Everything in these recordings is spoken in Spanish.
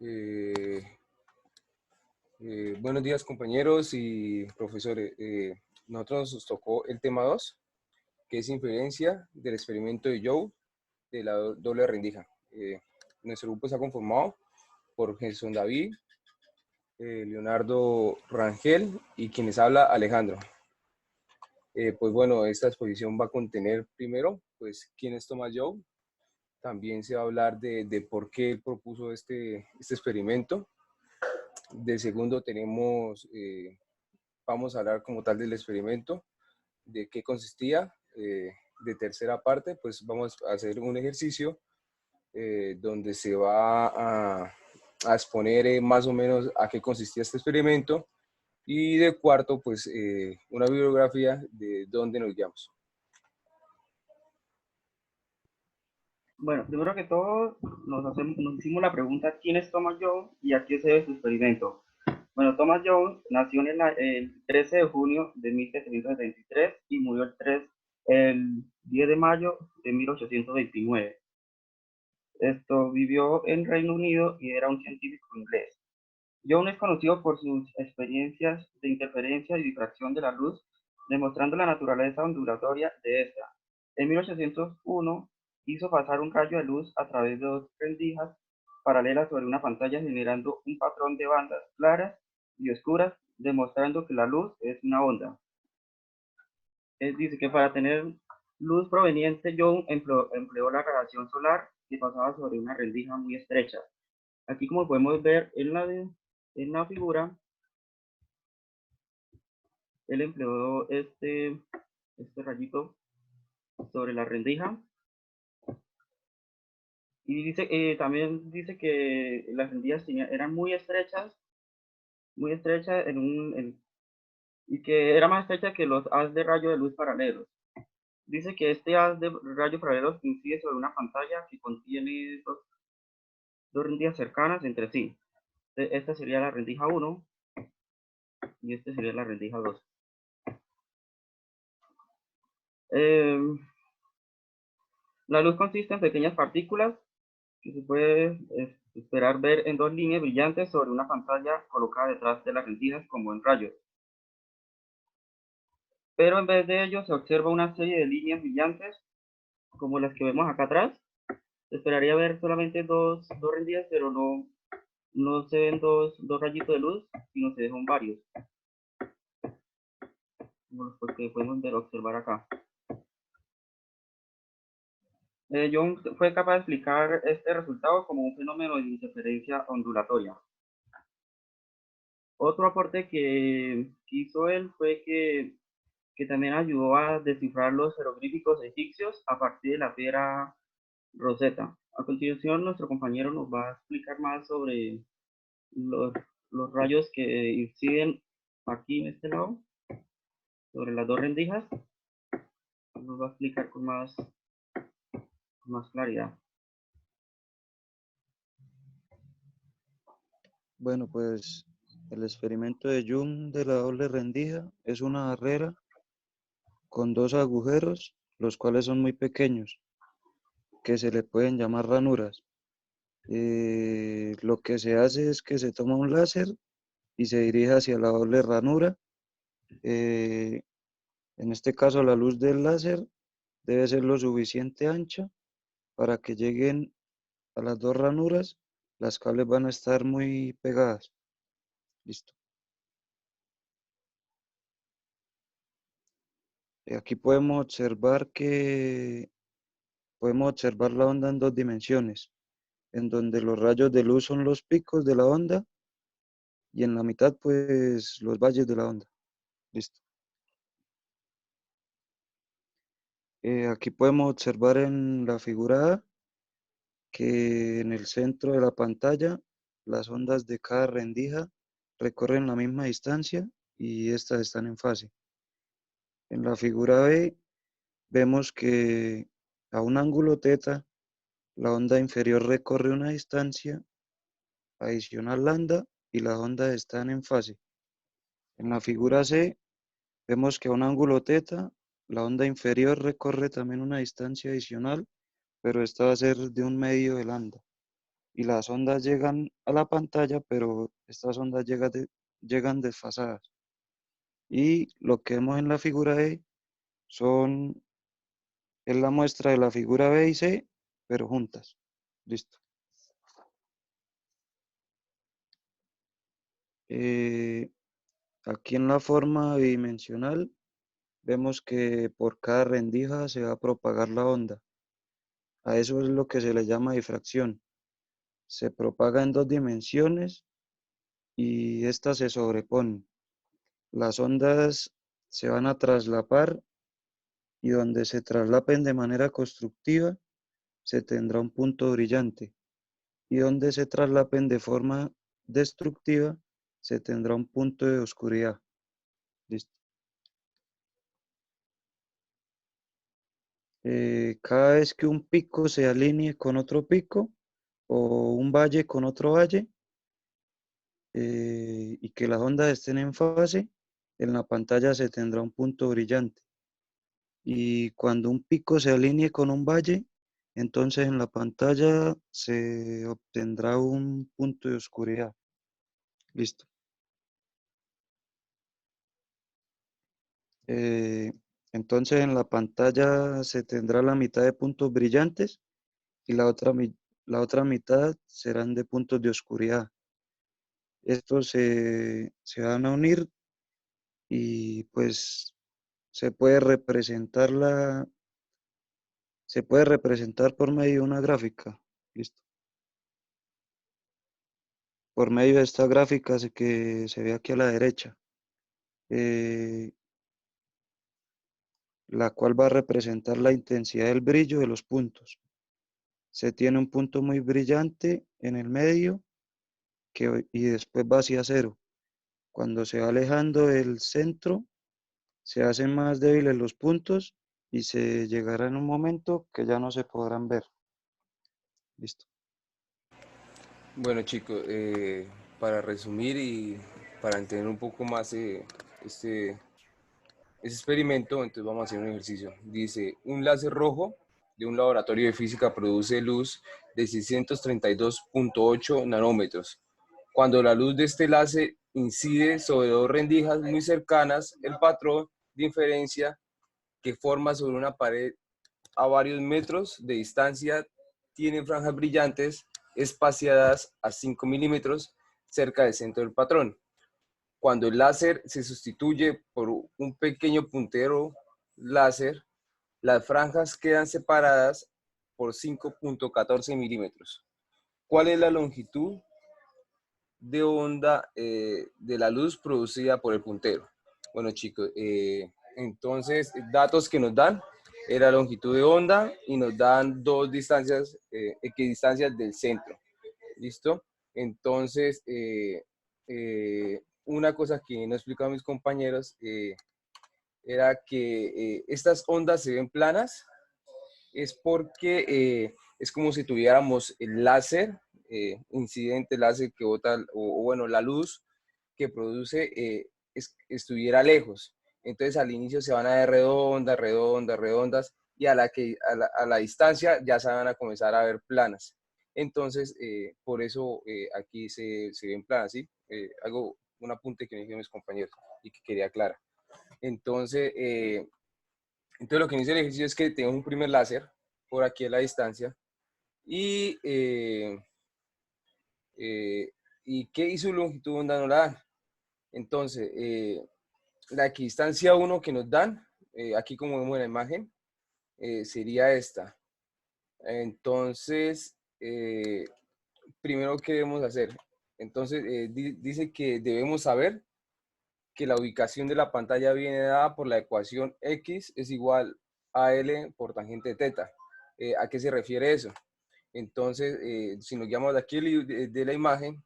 Eh, Buenos días, compañeros y profesores. Nosotros nos tocó el tema 2, que es inferencia del experimento de Joule de la doble rendija. Nuestro grupo está conformado por Gerson David, Leonardo Rangel y quien les habla, Alejandro. Pues bueno, esta exposición va a contener primero, pues, quién es Thomas Joule. También se va a hablar de por qué él propuso este experimento. De segundo tenemos, vamos a hablar como tal del experimento, de qué consistía. De tercera parte, pues vamos a hacer un ejercicio donde se va a exponer más o menos a qué consistía este experimento. Y de cuarto, pues una bibliografía de dónde nos guiamos. Bueno, primero que todo, nos hicimos la pregunta ¿quién es Thomas Joule y a qué se debe su experimento? Bueno, Thomas Joule nació el 13 de junio de 1723 y murió el 10 de mayo de 1829. Vivió en Reino Unido y era un científico inglés. Joule es conocido por sus experiencias de interferencia y difracción de la luz, demostrando la naturaleza ondulatoria de esta. En 1801 hizo pasar un rayo de luz a través de dos rendijas paralelas sobre una pantalla, generando un patrón de bandas claras y oscuras, demostrando que la luz es una onda. Él dice que para tener luz proveniente, Joule empleó la radiación solar que pasaba sobre una rendija muy estrecha. Aquí, como podemos ver en la figura, él empleó este rayito sobre la rendija y también dice que las rendijas eran muy estrechas y que era más estrecha que los haz de rayo de luz paralelos. Dice que este haz de rayo paralelos incide sobre una pantalla que contiene dos rendijas cercanas entre sí. Esta sería la rendija 1 y esta sería la rendija 2. Eh, la luz consiste en pequeñas partículas que se puede esperar ver en dos líneas brillantes sobre una pantalla colocada detrás de las rendijas como en rayos. Pero en vez de ello se observa una serie de líneas brillantes como las que vemos acá atrás. Se esperaría ver solamente dos rendijas, pero no se ven dos rayitos de luz, sino se dejan varios, como los que podemos observar acá. Young fue capaz de explicar este resultado como un fenómeno de interferencia ondulatoria. Otro aporte que hizo él fue que también ayudó a descifrar los jeroglíficos egipcios a partir de la piedra Rosetta. A continuación, nuestro compañero nos va a explicar más sobre los, los rayos que inciden aquí en este lado, sobre las dos rendijas. Nos va a explicar con más claridad. Bueno, pues el experimento de Young de la doble rendija es una barrera con dos agujeros, los cuales son muy pequeños, que se le pueden llamar ranuras. Lo que se hace es que se toma un láser y se dirige hacia la doble ranura. En este caso, la luz del láser debe ser lo suficiente ancha para que lleguen a las dos ranuras, las cuales van a estar muy pegadas. Listo. Aquí podemos observar la onda en dos dimensiones, en donde los rayos de luz son los picos de la onda y en la mitad pues los valles de la onda. Listo. Aquí podemos observar en la figura A que en el centro de la pantalla las ondas de cada rendija recorren la misma distancia y estas están en fase. En la figura B vemos que a un ángulo θ la onda inferior recorre una distancia adicional lambda y las ondas están en fase. En la figura C vemos que a un ángulo θ la onda inferior recorre también una distancia adicional, pero esta va a ser de un medio de lambda y las ondas llegan a la pantalla, pero estas ondas llegan desfasadas. Y lo que vemos en la figura E es la muestra de la figura B y C, pero juntas. Listo. Aquí en la forma bidimensional vemos que por cada rendija se va a propagar la onda. A eso es lo que se le llama difracción. Se propaga en 2 dimensiones y estas se sobreponen. Las ondas se van a traslapar y donde se traslapen de manera constructiva se tendrá un punto brillante y donde se traslapen de forma destructiva se tendrá un punto de oscuridad. Listo. Cada vez que un pico se alinee con otro pico o un valle con otro valle y que las ondas estén en fase, en la pantalla se tendrá un punto brillante. Y cuando un pico se alinee con un valle, entonces en la pantalla se obtendrá un punto de oscuridad. Listo. Eh, entonces en la pantalla se tendrá la mitad de puntos brillantes y la otra mitad serán de puntos de oscuridad. Estos se van a unir y pues se puede representar por medio de una gráfica. Listo. Por medio de esta gráfica que se ve aquí a la derecha, la cual va a representar la intensidad del brillo de los puntos. Se tiene un punto muy brillante en el medio y después va hacia cero. Cuando se va alejando del centro, se hacen más débiles los puntos y se llegará en un momento que ya no se podrán ver. Listo. Bueno, chicos, para resumir y para entender un poco más este experimento, entonces vamos a hacer un ejercicio. Dice, un láser rojo de un laboratorio de física produce luz de 632.8 nanómetros. Cuando la luz de este láser incide sobre dos rendijas muy cercanas, el patrón de inferencia que forma sobre una pared a varios metros de distancia tiene franjas brillantes espaciadas a 5 milímetros cerca del centro del patrón. Cuando el láser se sustituye por un pequeño puntero láser, las franjas quedan separadas por 5.14 milímetros. ¿Cuál es la longitud de onda de la luz producida por el puntero? Bueno, chicos, entonces, datos que nos dan era la longitud de onda y nos dan dos distancias, equidistancias del centro. ¿Listo? Entonces, una cosa que no explicaban mis compañeros era que estas ondas se ven planas, es porque es como si tuviéramos el láser, incidente láser que bota, o bueno, la luz que produce estuviera lejos. Entonces al inicio se van a ver redondas, redondas, redondas, y a la distancia ya se van a comenzar a ver planas. Entonces, por eso aquí se ven planas, ¿sí? Hago un apunte que me dijeron mis compañeros y que quería aclarar. Entonces, entonces lo que inicia el ejercicio es que tengo un primer láser por aquí a la distancia y, ¿y qué hizo longitud de onda no la dan? Entonces, la equidistancia 1 que nos dan, aquí como vemos en la imagen, sería esta. Entonces, primero, ¿qué debemos hacer? Entonces, dice que debemos saber que la ubicación de la pantalla viene dada por la ecuación X es igual a L por tangente de teta. ¿A qué se refiere eso? Entonces, si nos guiamos de aquí de la imagen,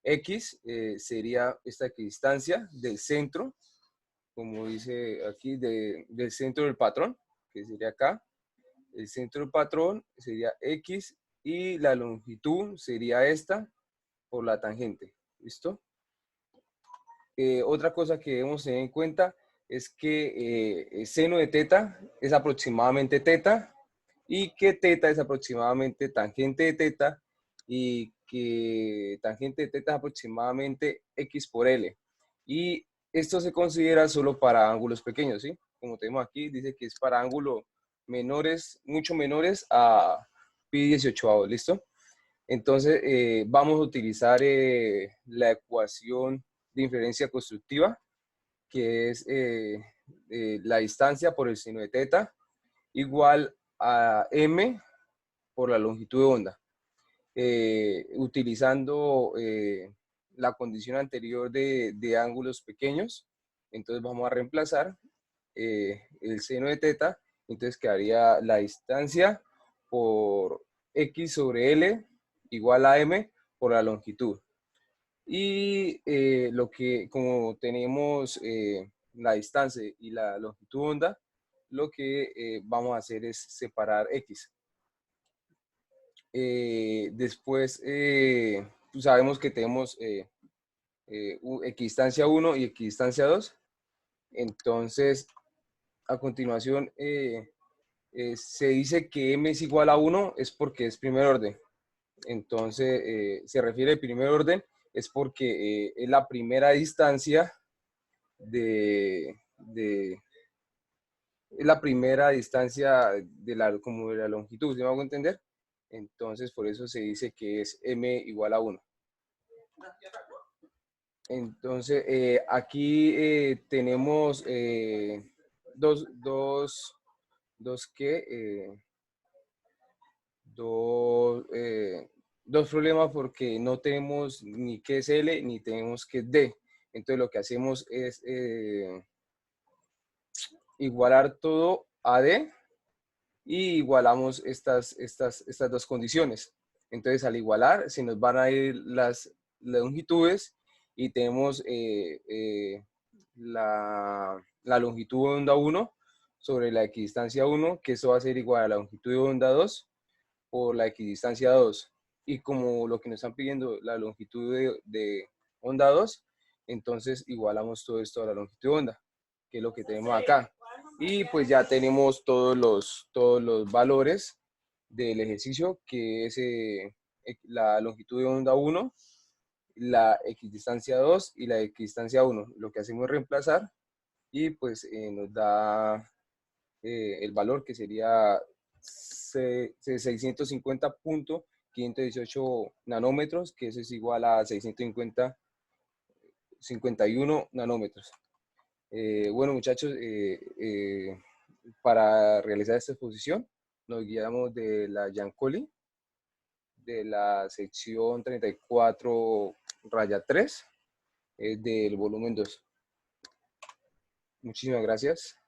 X sería esta equidistancia del centro, como dice aquí, del centro del patrón, que sería acá. El centro del patrón sería X y la longitud sería esta por la tangente. ¿Listo? Otra cosa que debemos tener en cuenta es que el seno de teta es aproximadamente teta y que teta es aproximadamente tangente de teta y que tangente de teta es aproximadamente X por L. Y esto se considera solo para ángulos pequeños, ¿sí? Como tenemos aquí, dice que es para ángulos menores, mucho menores a pi 18, ¿listo? Entonces, vamos a utilizar la ecuación de inferencia constructiva, que es la distancia por el seno de teta igual a m por la longitud de onda. Utilizando la condición anterior de ángulos pequeños, entonces vamos a reemplazar el seno de teta, entonces quedaría la distancia por x sobre l igual a m por la longitud. Y lo que, como tenemos la distancia y la longitud de onda, lo que vamos a hacer es separar x. Después, pues sabemos que tenemos equidistancia 1 y equidistancia 2. Entonces, a continuación, se dice que m es igual a 1 es porque es primer orden. Entonces, se refiere al primer orden es porque es la primera distancia es la primera distancia como de la longitud, ¿sí me hago entender? Entonces, por eso se dice que es m igual a 1. Entonces, aquí tenemos dos problemas porque no tenemos ni qué es L ni tenemos qué es D. Entonces, lo que hacemos es igualar todo a D y igualamos estas dos condiciones. Entonces, al igualar, se nos van a ir las longitudes y tenemos la longitud de onda 1 sobre la equidistancia 1, que eso va a ser igual a la longitud de onda 2 por la equidistancia 2. Y como lo que nos están pidiendo la longitud de onda 2, entonces igualamos todo esto a la longitud de onda, que es lo que tenemos acá. Y pues ya tenemos todos los valores del ejercicio, que es la longitud de onda 1, la equidistancia 2 y la equidistancia 1. Lo que hacemos es reemplazar y pues nos da el valor que sería 650.518 nanómetros, que eso es igual a 651 nanómetros. Bueno, muchachos, para realizar esta exposición nos guiamos de la Giancoli, de la sección 34 raya 3, del volumen 2. Muchísimas gracias.